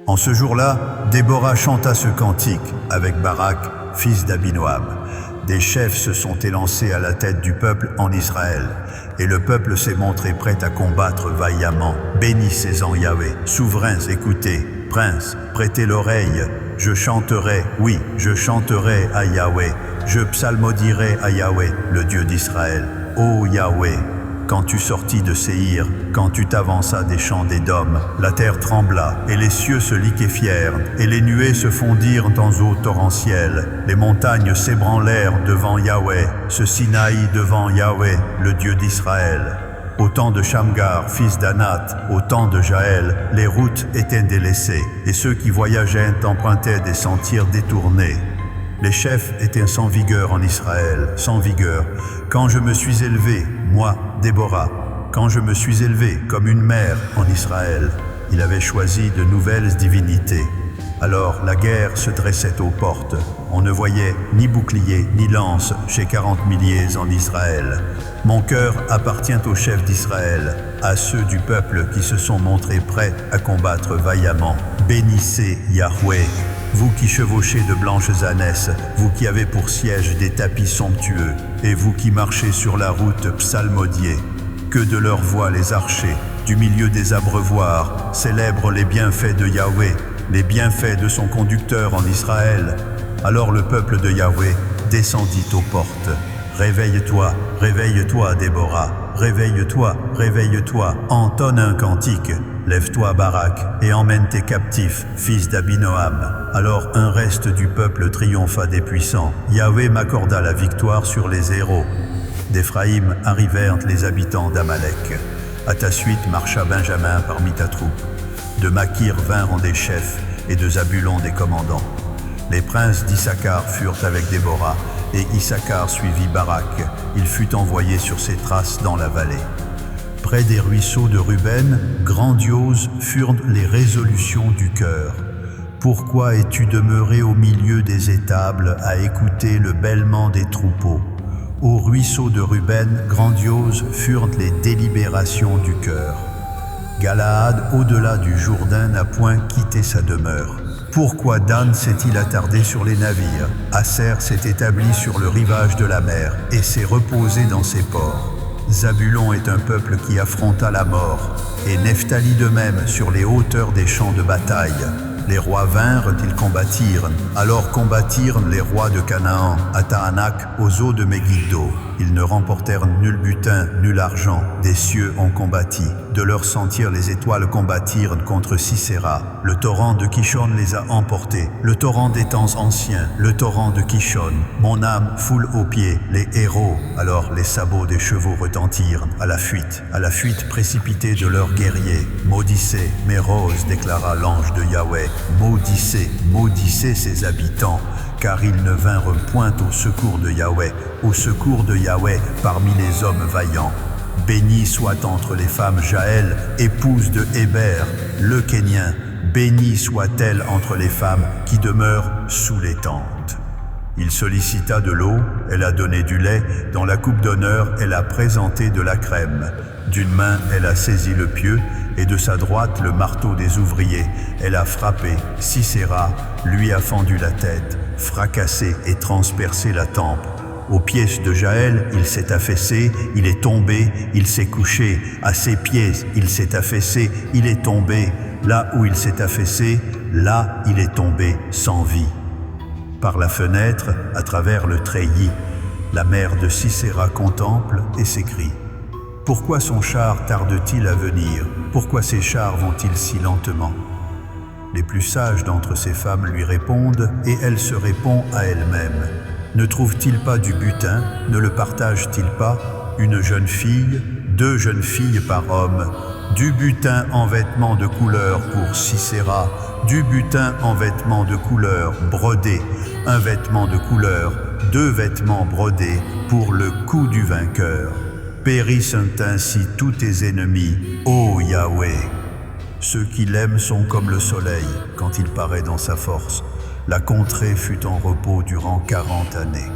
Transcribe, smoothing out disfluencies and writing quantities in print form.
En ce jour-là, Déborah chanta ce cantique avec Barak, fils d'Abinoam. Des chefs se sont élancés à la tête du peuple en Israël, et le peuple s'est montré prêt à combattre vaillamment. Bénissez-en Yahvé, souverains, écoutez, princes, prêtez l'oreille. Je chanterai, oui, je chanterai à Yahvé, je psalmodierai à Yahvé, le Dieu d'Israël. Ô Yahvé, quand tu sortis de Séhir, quand tu t'avanças des champs d'Édom, la terre trembla, et les cieux se liquéfièrent, et les nuées se fondirent en eaux torrentielles. Les montagnes s'ébranlèrent devant Yahvé, ce Sinaï devant Yahvé, le Dieu d'Israël. Au temps de Shamgar, fils d'Anath, au temps de Jaël, les routes étaient délaissées, et ceux qui voyageaient empruntaient des sentiers détournés. Les chefs étaient sans vigueur en Israël, sans vigueur. Quand je me suis élevé, moi, Déborah, quand je me suis élevé comme une mère en Israël, il avait choisi de nouvelles divinités. Alors la guerre se dressait aux portes. On ne voyait ni bouclier ni lance chez 40 milliers en Israël. Mon cœur appartient aux chefs d'Israël, à ceux du peuple qui se sont montrés prêts à combattre vaillamment. Bénissez Yahvé, vous qui chevauchez de blanches ânesses, vous qui avez pour siège des tapis somptueux, et vous qui marchez sur la route psalmodiée. Que de leur voix les archers, du milieu des abreuvoirs, célèbrent les bienfaits de Yahvé, les bienfaits de son conducteur en Israël. Alors le peuple de Yahvé descendit aux portes. Réveille-toi, réveille-toi, Déborah, réveille-toi, réveille-toi, entonne un cantique. Lève-toi, Barak, et emmène tes captifs, fils d'Abinoam. Alors un reste du peuple triompha des puissants. Yahvé m'accorda la victoire sur les héros. D'Éphraïm arrivèrent les habitants d'Amalek. À ta suite marcha Benjamin parmi ta troupe. De Makir vinrent des chefs, et de Zabulon des commandants. Les princes d'Issachar furent avec Déborah, et Issachar suivit Barak. Il fut envoyé sur ses traces dans la vallée. Près des ruisseaux de Ruben, grandioses furent les résolutions du cœur. Pourquoi es-tu demeuré au milieu des étables à écouter le bêlement des troupeaux? Aux ruisseaux de Ruben, grandioses furent les délibérations du cœur. Galaad, au-delà du Jourdain, n'a point quitté sa demeure. Pourquoi Dan s'est-il attardé sur les navires? Aser s'est établi sur le rivage de la mer et s'est reposé dans ses ports. Zabulon est un peuple qui affronta la mort, et Nephtali de même sur les hauteurs des champs de bataille. Les rois vinrent, ils combattirent. Alors combattirent les rois de Canaan, à Tahanak, aux eaux de Megiddo. Ils ne remportèrent nul butin, nul argent. Des cieux ont combattu. De leur sentir, les étoiles combattirent contre Sisera. Le torrent de Kishon les a emportés. Le torrent des temps anciens, le torrent de Kishon. Mon âme foule aux pieds les héros. Alors les sabots des chevaux retentirent. À la fuite précipitée de leurs guerriers. Maudissez, mes roses, déclara l'ange de Yahvé. Maudissez, maudissez ses habitants, car ils ne vinrent point au secours de Yahvé parmi les hommes vaillants. Béni soit entre les femmes Jaël, épouse de Héber, le Kénien. Béni soit-elle entre les femmes qui demeurent sous les tentes. Il sollicita de l'eau, elle a donné du lait, dans la coupe d'honneur, elle a présenté de la crème. D'une main, elle a saisi le pieu, et de sa droite le marteau des ouvriers. Elle a frappé, Sisera lui a fendu la tête, fracassé et transpercé la tempe. Aux pieds de Jaël, il s'est affaissé, il est tombé, il s'est couché. À ses pieds, il s'est affaissé, il est tombé. Là où il s'est affaissé, là il est tombé sans vie. Par la fenêtre, à travers le treillis, la mère de Sisera contemple et s'écrie. Pourquoi son char tarde-t-il à venir? Pourquoi ses chars vont-ils si lentement? Les plus sages d'entre ces femmes lui répondent, et elle se répond à elle-même. Ne trouve-t-il pas du butin? Ne le partage-t-il pas? Une jeune fille, 2 jeunes filles par homme. Du butin en vêtements de couleur pour Sisera, du butin en vêtements de couleur brodé, un vêtement de couleur, 2 vêtements brodés pour le cou du vainqueur. Périssent ainsi tous tes ennemis, ô Yahvé. Ceux qui l'aiment sont comme le soleil quand il paraît dans sa force. La contrée fut en repos durant 40 années.